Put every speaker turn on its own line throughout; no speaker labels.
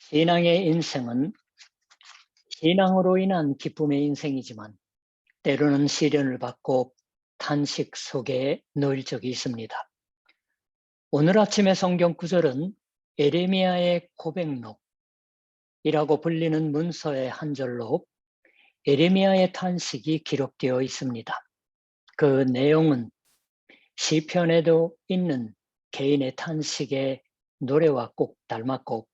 신앙의 인생은 신앙으로 인한 기쁨의 인생이지만 때로는 시련을 받고 탄식 속에 놓일 적이 있습니다. 오늘 아침의 성경 구절은 에레미야의 고백록이라고 불리는 문서의 한 절로 에레미야의 탄식이 기록되어 있습니다. 그 내용은 시편에도 있는 개인의 탄식의 노래와 꼭 닮았고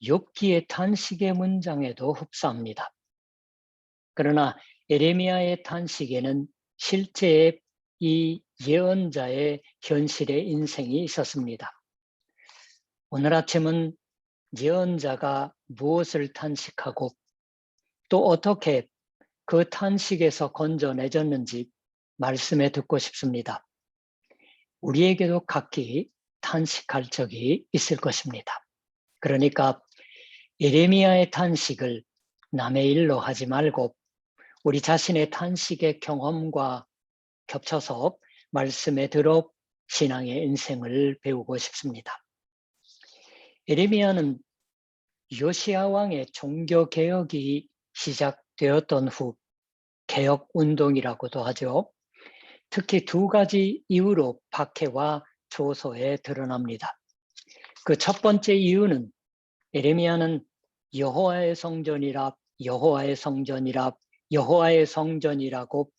욥기의 탄식의 문장에도 흡사합니다. 그러나 에레미야의 탄식에는 실제의 이 예언자의 현실의 인생이 있었습니다. 오늘 아침은 예언자가 무엇을 탄식하고 또 어떻게 그 탄식에서 건져내졌는지 말씀해 듣고 싶습니다. 우리에게도 각기 탄식할 적이 있을 것입니다. 그러니까 에레미야의 탄식을 남의 일로 하지 말고 우리 자신의 탄식의 경험과 겹쳐서 말씀에 들어 신앙의 인생을 배우고 싶습니다. 에레미야는 요시야 왕의 종교개혁이 시작되었던 후 개혁운동이라고도 하죠. 특히 두 가지 이유로 박해와 조소에 드러납니다. 그 첫 번째 이유는 에레미야는 여호와의 성전이라 여호와의 성전이라고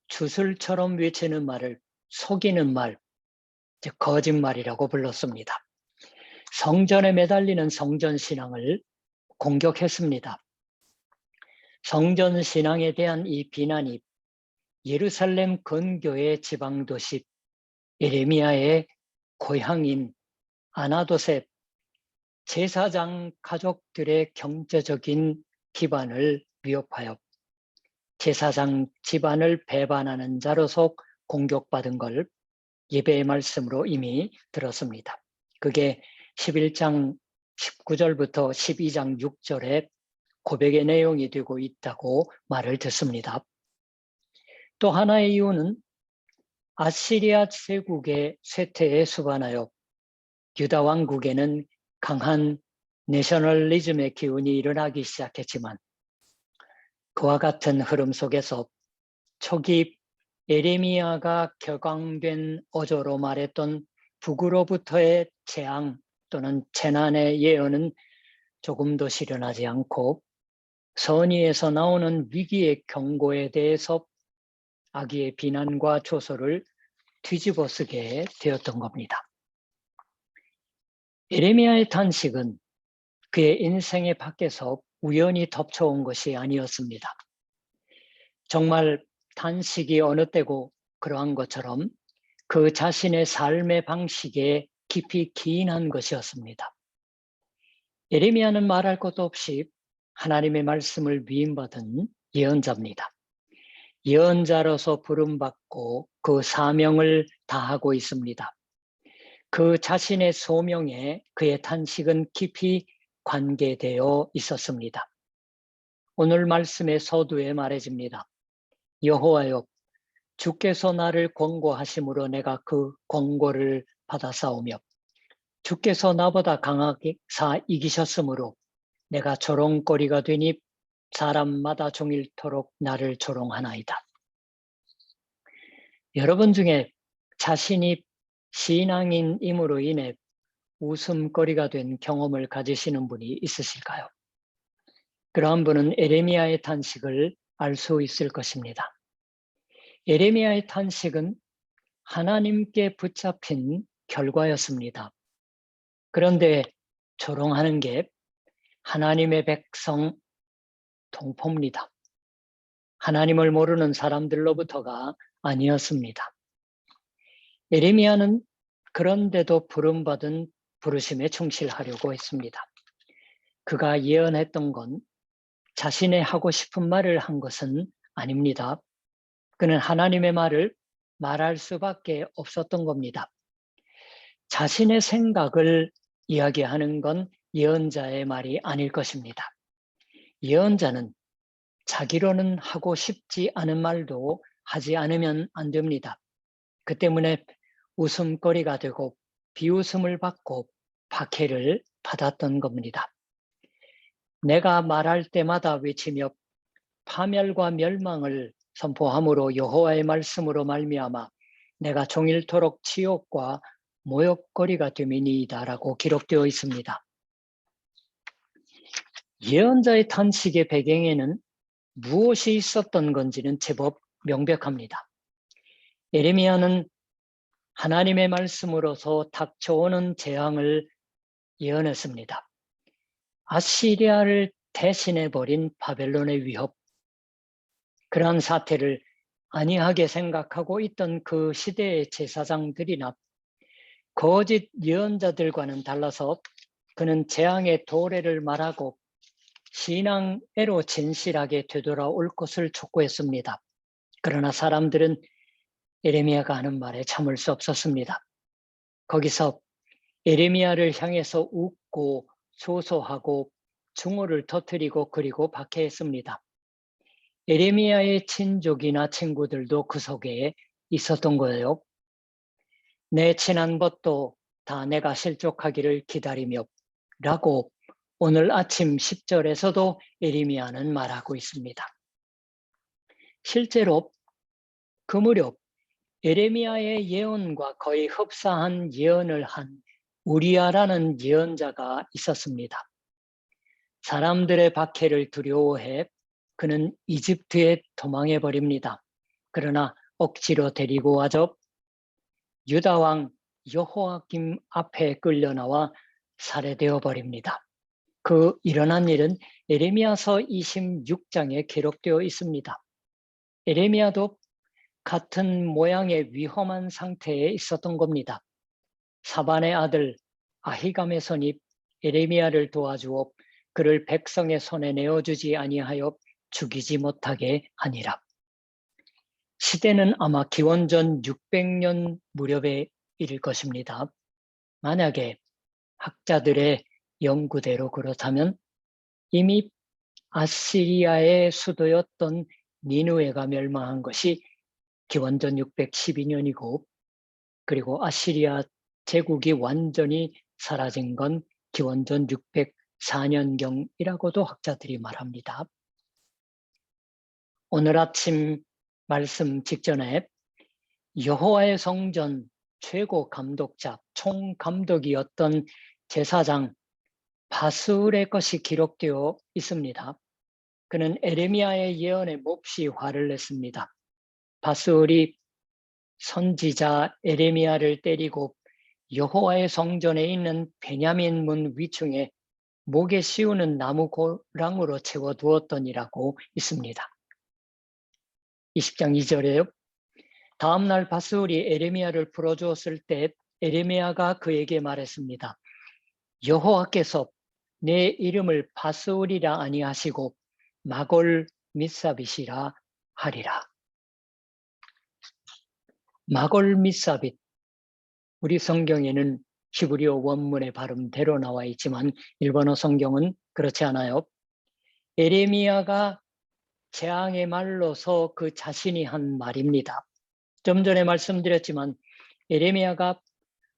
주술처럼 외치는 말을 속이는 말, 즉 거짓말이라고 불렀습니다. 성전에 매달리는 성전신앙을 공격했습니다. 성전신앙에 대한 이 비난이 예루살렘 근교의 지방도시 에레미야의 고향인 아나돗의 제사장 가족들의 경제적인 기반을 위협하여 제사장 집안을 배반하는 자로서 공격받은 걸 예배의 말씀으로 이미 들었습니다. 그게 11장 19절부터 12장 6절에 고백의 내용이 되고 있다고 말을 듣습니다. 또 하나의 이유는 아시리아 제국의 쇠퇴에 수반하여 유다 왕국에는 강한 내셔널리즘의 기운이 일어나기 시작했지만 그와 같은 흐름 속에서 초기 에레미야가 격앙된 어조로 말했던 북으로부터의 재앙 또는 재난의 예언은 조금도 실현하지 않고 선의에서 나오는 위기의 경고에 대해서 악의의 비난과 조소를 뒤집어쓰게 되었던 겁니다. 에레미야의 탄식은 그의 인생의 밖에서 우연히 덮쳐온 것이 아니었습니다. 정말 탄식이 어느 때고 그러한 것처럼 그 자신의 삶의 방식에 깊이 기인한 것이었습니다. 에레미야는 말할 것도 없이 하나님의 말씀을 위임받은 예언자입니다. 예언자로서 부름받고 그 사명을 다하고 있습니다. 그 자신의 소명에 그의 탄식은 깊이 관계되어 있었습니다. 오늘 말씀의 서두에 말해집니다. 여호와여, 주께서 나를 권고하심으로 내가 그 권고를 받아싸우며 주께서 나보다 강하게 이기셨으므로 내가 조롱거리가 되니 사람마다 종일토록 나를 조롱하나이다. 여러분 중에 자신이 신앙인임으로 인해 웃음거리가 된 경험을 가지시는 분이 있으실까요? 그러한 분은 에레미야의 탄식을 알 수 있을 것입니다. 에레미야의 탄식은 하나님께 붙잡힌 결과였습니다. 그런데 조롱하는 게 하나님의 백성 동포입니다. 하나님을 모르는 사람들로부터가 아니었습니다. 에레미야는 그런데도 부름받은 부르심에 충실하려고 했습니다. 그가 예언했던 건 자신의 하고 싶은 말을 한 것은 아닙니다. 그는 하나님의 말을 말할 수밖에 없었던 겁니다. 자신의 생각을 이야기하는 건 예언자의 말이 아닐 것입니다. 예언자는 자기로는 하고 싶지 않은 말도 하지 않으면 안 됩니다. 그 때문에 웃음거리가 되고 비웃음을 받고 박해를 받았던 겁니다. 내가 말할 때마다 외치며 파멸과 멸망을 선포함으로 여호와의 말씀으로 말미암아 내가 종일토록 치욕과 모욕거리가 됨이니이다라고 기록되어 있습니다. 예언자의 탄식의 배경에는 무엇이 있었던 건지는 제법 명백합니다. 예레미야는 하나님의 말씀으로서 닥쳐오는 재앙을 예언했습니다. 아시리아를 대신해버린 바벨론의 위협, 그러한 사태를 안이하게 생각하고 있던 그 시대의 제사장들이나 거짓 예언자들과는 달라서 그는 재앙의 도래를 말하고 신앙애로 진실하게 되돌아올 것을 촉구했습니다. 그러나 사람들은 예레미야가 하는 말에 참을 수 없었습니다. 거기서 예레미야를 향해서 웃고 조소하고 증오를 터뜨리고 그리고 박해했습니다. 예레미야의 친족이나 친구들도 그 속에 있었던 거예요. 내 친한 벗도 다 내가 실족하기를 기다리며 라고 오늘 아침 10절에서도 예레미야는 말하고 있습니다. 실제로 그 무렵 예레미야의 예언과 거의 흡사한 예언을 한 우리야라는 예언자가 있었습니다. 사람들의 박해를 두려워해 그는 이집트에 도망해 버립니다. 그러나 억지로 데리고 와서 유다 왕 여호야김 앞에 끌려 나와 살해되어 버립니다. 그 일어난 일은 예레미야서 26장에 기록되어 있습니다. 예레미야도 같은 모양의 위험한 상태에 있었던 겁니다. 사반의 아들 아히감의 손이 예레미야를 도와주어 그를 백성의 손에 내어주지 아니하여 죽이지 못하게 하니라. 시대는 아마 기원전 600년 무렵에 이를 것입니다. 만약에 학자들의 연구대로 그렇다면 이미 아시리아의 수도였던 니느웨가 멸망한 것이 기원전 612년이고 그리고 아시리아 제국이 완전히 사라진 건 기원전 604년경이라고도 학자들이 말합니다. 오늘 아침 말씀 직전에 여호와의 성전 최고 감독자, 총감독이었던 제사장 바스울의 것이 기록되어 있습니다. 그는 에레미야의 예언에 몹시 화를 냈습니다. 바스울이 선지자 에레미야를 때리고 여호와의 성전에 있는 베냐민 문 위층에 목에 씌우는 나무 고랑으로 채워두었더니라고 있습니다. 20장 2절에요. 다음날 바스울이 에레미야를 풀어주었을 때 에레미야가 그에게 말했습니다. 여호와께서 내 이름을 바스울이라 아니하시고 마골 밋사빗이라 하리라. 마골 밋사빗, 우리 성경에는 히브리어 원문의 발음대로 나와 있지만 일본어 성경은 그렇지 않아요. 에레미야가 재앙의 말로서 그 자신이 한 말입니다. 좀 전에 말씀드렸지만 에레미야가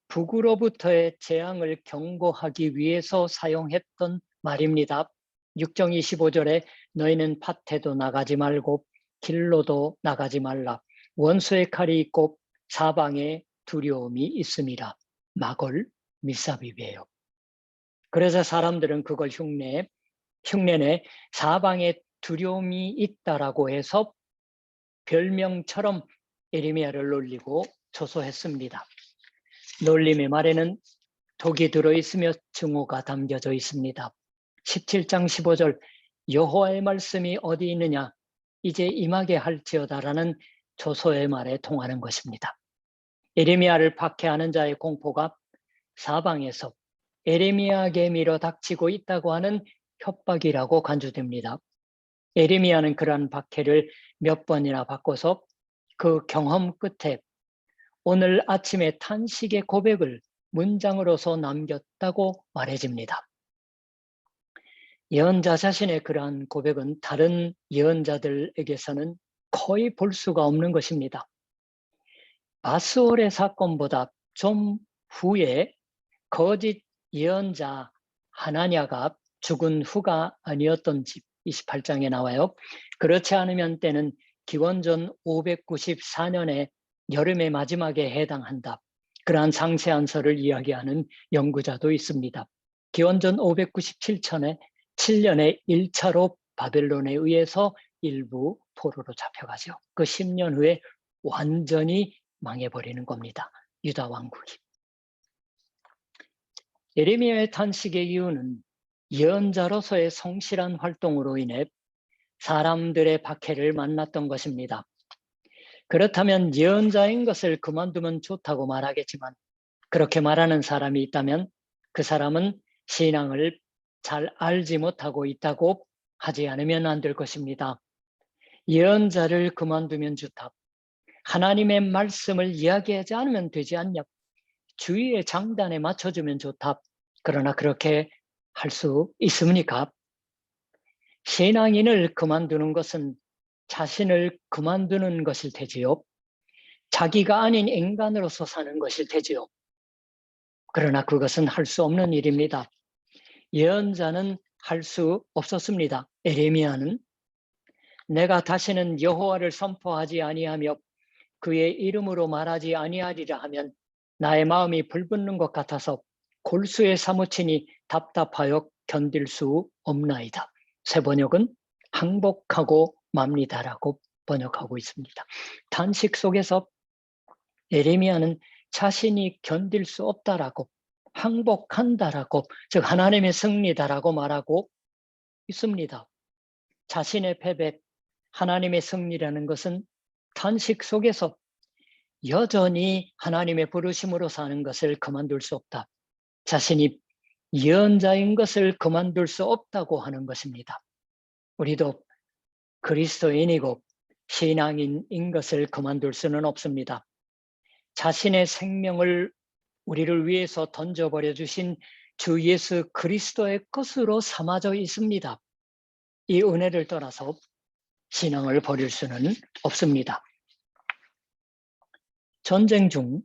북으로부터의 재앙을 경고하기 위해서 사용했던 말입니다. 6장 25절에 너희는 밭에도 나가지 말고 길로도 나가지 말라. 원수의 칼이 있고 사방에 두려움이 있음이라. 마골 밋사빗이에요. 그래서 사람들은 그걸 흉내내 사방에 두려움이 있다라고 해서 별명처럼 예레미야를 놀리고 조소했습니다. 놀림의 말에는 독이 들어있으며 증오가 담겨져 있습니다. 17장 15절 여호와의 말씀이 어디 있느냐 이제 임하게 할지어다라는 조소의 말에 통하는 것입니다. 예레미야를 박해하는 자의 공포가 사방에서 예레미야에게 밀어 닥치고 있다고 하는 협박이라고 간주됩니다. 예레미야는 그러한 박해를 몇 번이나 받고서 그 경험 끝에 오늘 아침에 탄식의 고백을 문장으로서 남겼다고 말해집니다. 예언자 자신의 그러한 고백은 다른 예언자들에게서는 거의 볼 수가 없는 것입니다. 바스올의 사건보다 좀 후에 거짓 예언자 하나냐가 죽은 후가 아니었던지 28장에 나와요. 그렇지 않으면 때는 기원전 594년의 여름의 마지막에 해당한다. 그러한 상세한 설을 이야기하는 연구자도 있습니다. 기원전 597년에 1차로 바벨론에 의해서 일부 포로로 잡혀가죠. 그 10년 후에 완전히 망해버리는 겁니다. 유다 왕국이. 예레미야의 탄식의 이유는 예언자로서의 성실한 활동으로 인해 사람들의 박해를 만났던 것입니다. 그렇다면 예언자인 것을 그만두면 좋다고 말하겠지만 그렇게 말하는 사람이 있다면 그 사람은 신앙을 잘 알지 못하고 있다고 하지 않으면 안 될 것입니다. 예언자를 그만두면 좋다. 하나님의 말씀을 이야기하지 않으면 되지 않냐. 주위의 장단에 맞춰주면 좋다. 그러나 그렇게 할 수 있습니까? 신앙인을 그만두는 것은 자신을 그만두는 것일 테지요. 자기가 아닌 인간으로서 사는 것일 테지요. 그러나 그것은 할 수 없는 일입니다. 예언자는 할 수 없었습니다. 에레미야는 내가 다시는 여호와를 선포하지 아니하며 그의 이름으로 말하지 아니하리라 하면 나의 마음이 불붙는 것 같아서 골수에 사무치니 답답하여 견딜 수 없나이다. 새 번역은 항복하고 맙니다라고 번역하고 있습니다. 탄식 속에서 예레미야는 자신이 견딜 수 없다라고 항복한다라고 즉 하나님의 승리다라고 말하고 있습니다. 자신의 패배, 하나님의 승리라는 것은 탄식 속에서 여전히 하나님의 부르심으로 사는 것을 그만둘 수 없다. 자신이 예언자인 것을 그만둘 수 없다고 하는 것입니다. 우리도 그리스도인이고 신앙인인 것을 그만둘 수는 없습니다. 자신의 생명을 우리를 위해서 던져버려 주신 주 예수 그리스도의 것으로 삼아져 있습니다. 이 은혜를 떠나서 신앙을 버릴 수는 없습니다. 전쟁 중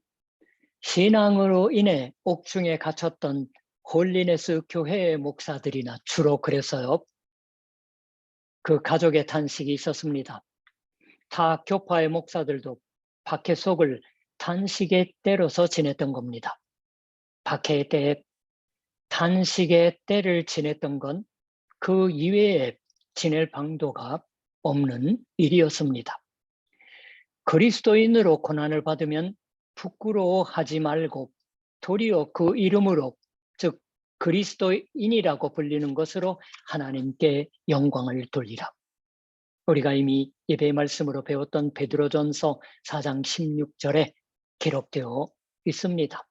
신앙으로 인해 옥중에 갇혔던 홀리네스 교회의 목사들이나 주로 그랬어요. 그 가족의 탄식이 있었습니다. 타 교파의 목사들도 박해 속을 탄식의 때로서 지냈던 겁니다. 박해의 때에 탄식의 때를 지냈던 건 그 이외에 지낼 방도가 없는 일이었습니다. 그리스도인으로 고난을 받으면 부끄러워하지 말고 도리어 그 이름으로 즉 그리스도인이라고 불리는 것으로 하나님께 영광을 돌리라. 우리가 이미 예배 말씀으로 배웠던 베드로전서 4장 16절에 기록되어 있습니다.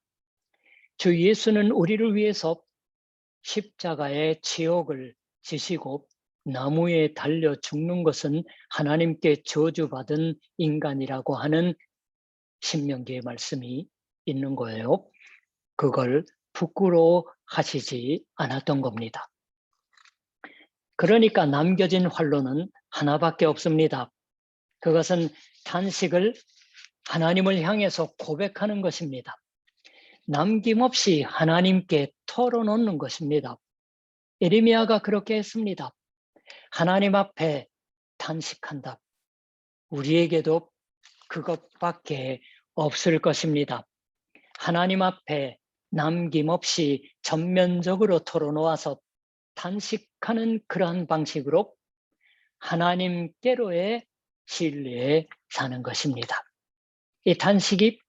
주 예수는 우리를 위해서 십자가의 지옥을 지시고 나무에 달려 죽는 것은 하나님께 저주받은 인간이라고 하는 신명기의 말씀이 있는 거예요. 그걸 부끄러워하시지 않았던 겁니다. 그러니까 남겨진 활로는 하나밖에 없습니다. 그것은 탄식을 하나님을 향해서 고백하는 것입니다. 남김없이 하나님께 털어놓는 것입니다. 예레미야가 그렇게 했습니다. 하나님 앞에 탄식한다. 우리에게도 그것밖에 없을 것입니다. 하나님 앞에 남김없이 전면적으로 털어놓아서 탄식하는 그러한 방식으로 하나님께로의 신뢰에 사는 것입니다. 이 탄식이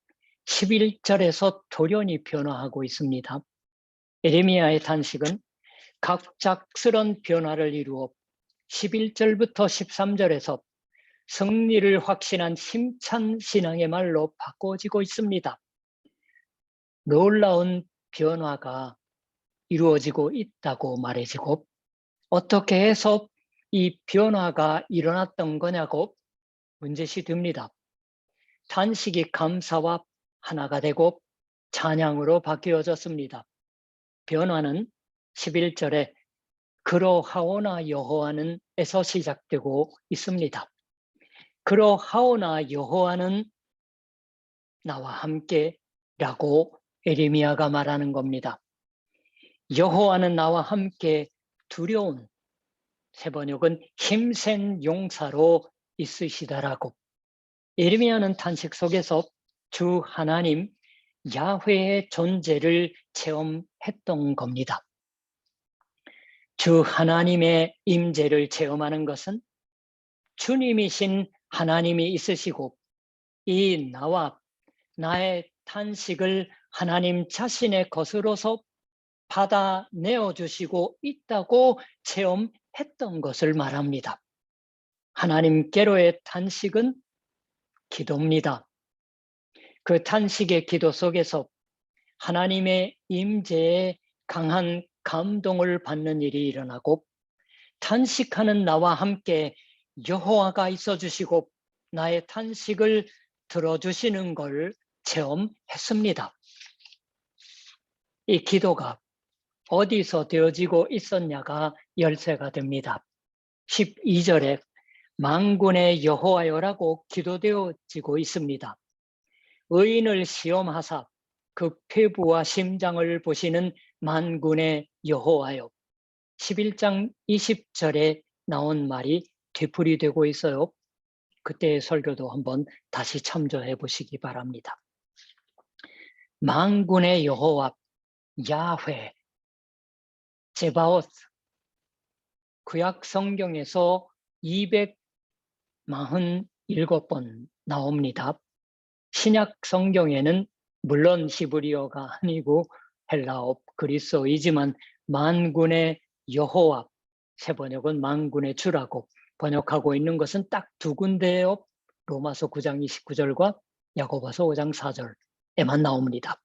11절에서 돌연히 변화하고 있습니다. 예레미야의 탄식은 갑작스런 변화를 이루어 11절부터 13절에서 승리를 확신한 힘찬 신앙의 말로 바꿔지고 있습니다. 놀라운 변화가 이루어지고 있다고 말해지고 어떻게 해서 이 변화가 일어났던 거냐고 문제시 듭니다. 탄식이 감사와 하나가 되고 찬양으로 바뀌어졌습니다. 변화는 11절에 그러하오나 여호와는 에서 시작되고 있습니다. 그러하오나 여호와는 나와 함께라고 예레미야가 말하는 겁니다. 여호와는 나와 함께 두려운, 새 번역은 힘센 용사로 있으시다라고. 예레미야는 탄식 속에서 주 하나님 야훼의 존재를 체험했던 겁니다. 주 하나님의 임재를 체험하는 것은 주님이신 하나님이 있으시고 이 나와 나의 탄식을 하나님 자신의 것으로서 받아내어 주시고 있다고 체험했던 것을 말합니다. 하나님께로의 탄식은 기도입니다. 그 탄식의 기도 속에서 하나님의 임재에 강한 감동을 받는 일이 일어나고 탄식하는 나와 함께 여호와가 있어 주시고 나의 탄식을 들어주시는 걸 체험했습니다. 이 기도가 어디서 되어지고 있었냐가 열쇠가 됩니다. 12절에 만군의 여호와여라고 기도되어지고 있습니다. 의인을 시험하사 그 폐부와 심장을 보시는 만군의 여호와여. 11장 20절에 나온 말이 되풀이되고 있어요. 그때의 설교도 한번 다시 참조해 보시기 바랍니다. 만군의 여호와 야훼 제바오스, 구약 성경에서 247번 나옵니다. 신약 성경에는 물론 히브리어가 아니고 헬라어, 그리스어이지만 만군의 여호와, 새 번역은 만군의 주라고 번역하고 있는 것은 딱 두 군데예요. 로마서 9장 29절과 야고보서 5장 4절에만 나옵니다.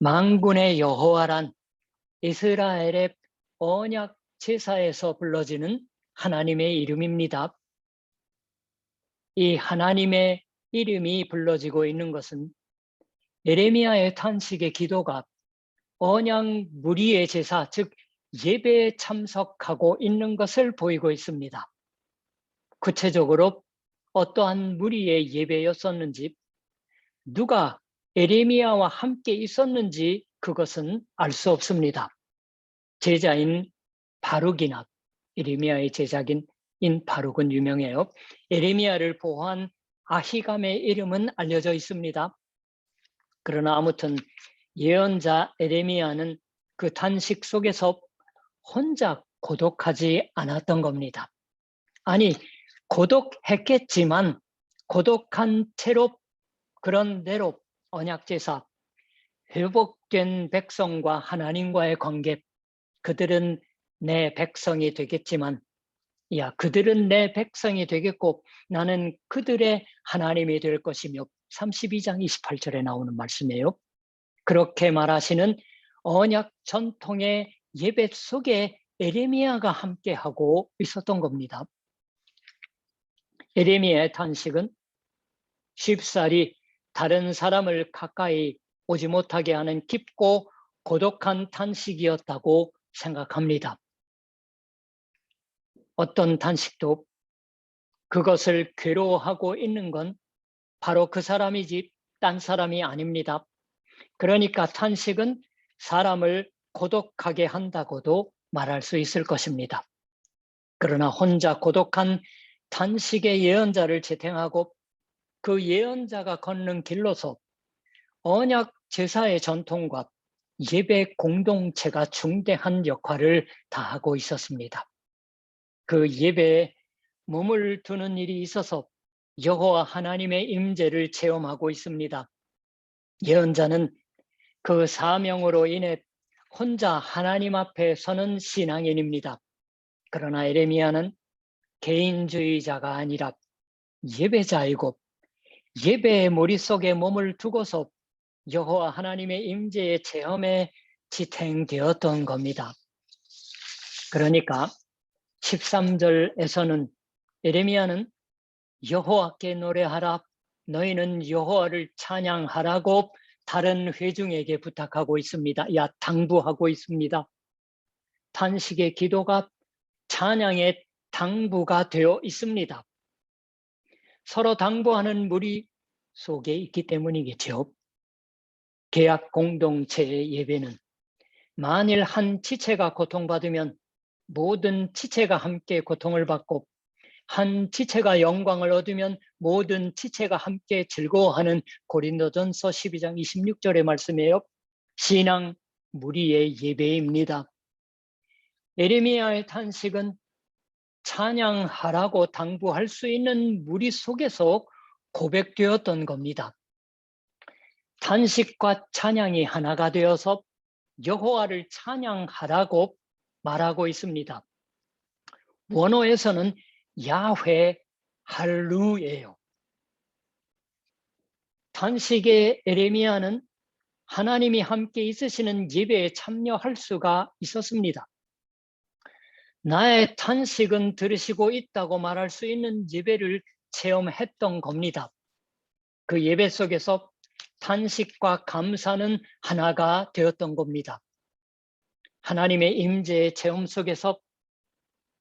만군의 여호와란 이스라엘의 언약 제사에서 불러지는 하나님의 이름입니다. 이 하나님의 이름이 불러지고 있는 것은 예레미야의 탄식의 기도가 언약 무리의 제사, 즉 예배에 참석하고 있는 것을 보이고 있습니다. 구체적으로 어떠한 무리의 예배였었는지, 누가 예레미야와 함께 있었는지 그것은 알 수 없습니다. 제자인 바룩이나 예레미야의 제자인 바룩은 유명해요. 예레미야를 보호한 아히감의 이름은 알려져 있습니다. 그러나 아무튼 예언자 예레미야는 그 탄식 속에서 혼자 고독하지 않았던 겁니다. 아니, 고독했겠지만 고독한 채로 그런 대로 언약제사, 회복된 백성과 하나님과의 관계, 그들은 내 백성이 되겠지만 그들은 내 백성이 되겠고 나는 그들의 하나님이 될 것이며 32장 28절에 나오는 말씀이에요. 그렇게 말하시는 언약 전통의 예배 속에 예레미야가 함께하고 있었던 겁니다. 예레미야의 탄식은 쉽사리 다른 사람을 가까이 오지 못하게 하는 깊고 고독한 탄식이었다고 생각합니다. 어떤 탄식도 그것을 괴로워하고 있는 건 바로 그 사람이지 딴 사람이 아닙니다. 그러니까 탄식은 사람을 고독하게 한다고도 말할 수 있을 것입니다. 그러나 혼자 고독한 탄식의 예언자를 채택하고 그 예언자가 걷는 길로서 언약 제사의 전통과 예배 공동체가 중대한 역할을 다하고 있었습니다. 그 예배에 몸을 두는 일이 있어서 여호와 하나님의 임재를 체험하고 있습니다. 예언자는 그 사명으로 인해 혼자 하나님 앞에 서는 신앙인입니다. 그러나 예레미야는 개인주의자가 아니라 예배자이고 예배의 머릿속에 몸을 두고서 여호와 하나님의 임재의 체험에 지탱되었던 겁니다. 그러니까 13절에서는 예레미야는 여호와께 노래하라, 너희는 여호와를 찬양하라고 다른 회중에게 부탁하고 있습니다. 당부하고 있습니다. 탄식의 기도가 찬양의 당부가 되어 있습니다. 서로 당부하는 무리 속에 있기 때문이겠죠. 계약 공동체의 예배는 만일 한 지체가 고통받으면 모든 지체가 함께 고통을 받고 한 지체가 영광을 얻으면 모든 지체가 함께 즐거워하는 고린도전서 12장 26절의 말씀이에요. 신앙 무리의 예배입니다. 예레미야의 탄식은 찬양하라고 당부할 수 있는 무리 속에서 고백되었던 겁니다. 탄식과 찬양이 하나가 되어서 여호와를 찬양하라고 말하고 있습니다. 원어에서는 야훼 할루예요. 탄식의 에레미야는 하나님이 함께 있으시는 예배에 참여할 수가 있었습니다. 나의 탄식은 들으시고 있다고 말할 수 있는 예배를 체험했던 겁니다. 그 예배 속에서 탄식과 감사는 하나가 되었던 겁니다. 하나님의 임재의 체험 속에서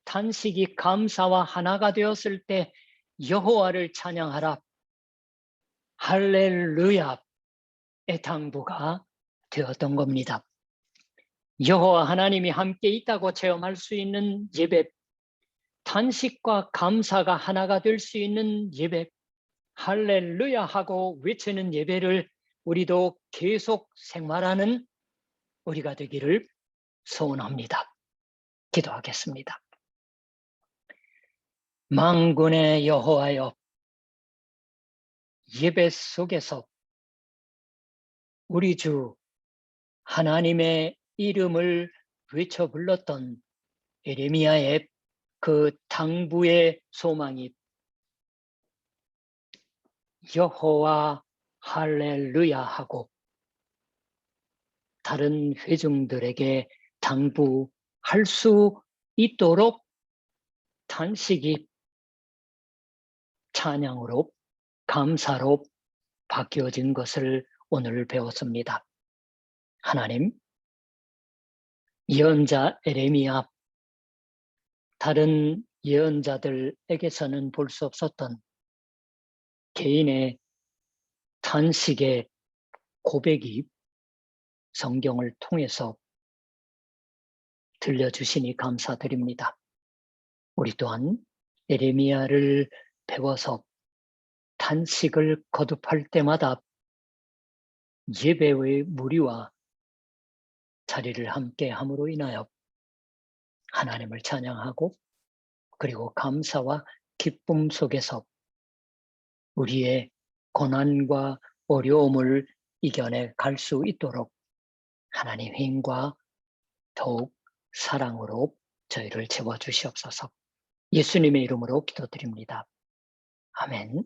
탄식이 감사와 하나가 되었을 때 여호와를 찬양하라, 할렐루야의 당부가 되었던 겁니다. 여호와 하나님이 함께 있다고 체험할 수 있는 예배, 탄식과 감사가 하나가 될 수 있는 예배, 할렐루야 하고 외치는 예배를 우리도 계속 생활하는 우리가 되기를 소원합니다. 기도하겠습니다. 만군의 여호와여, 예배 속에서 우리 주 하나님의 이름을 외쳐 불렀던 예레미야의 그 당부의 소망이 여호와 할렐루야 하고 다른 회중들에게 당부할 수 있도록 탄식이 찬양으로 감사로 바뀌어진 것을 오늘 배웠습니다. 하나님, 예언자 에레미야, 다른 예언자들에게서는 볼 수 없었던 개인의 탄식의 고백이 성경을 통해서 들려주시니 감사드립니다. 우리 또한 에레미야를 배워서 탄식을 거듭할 때마다 예배의 무리와 자리를 함께 함으로 인하여 하나님을 찬양하고 그리고 감사와 기쁨 속에서 우리의 고난과 어려움을 이겨내 갈 수 있도록 하나님 힘과 더욱 사랑으로 저희를 채워주시옵소서. 예수님의 이름으로 기도드립니다. 아멘.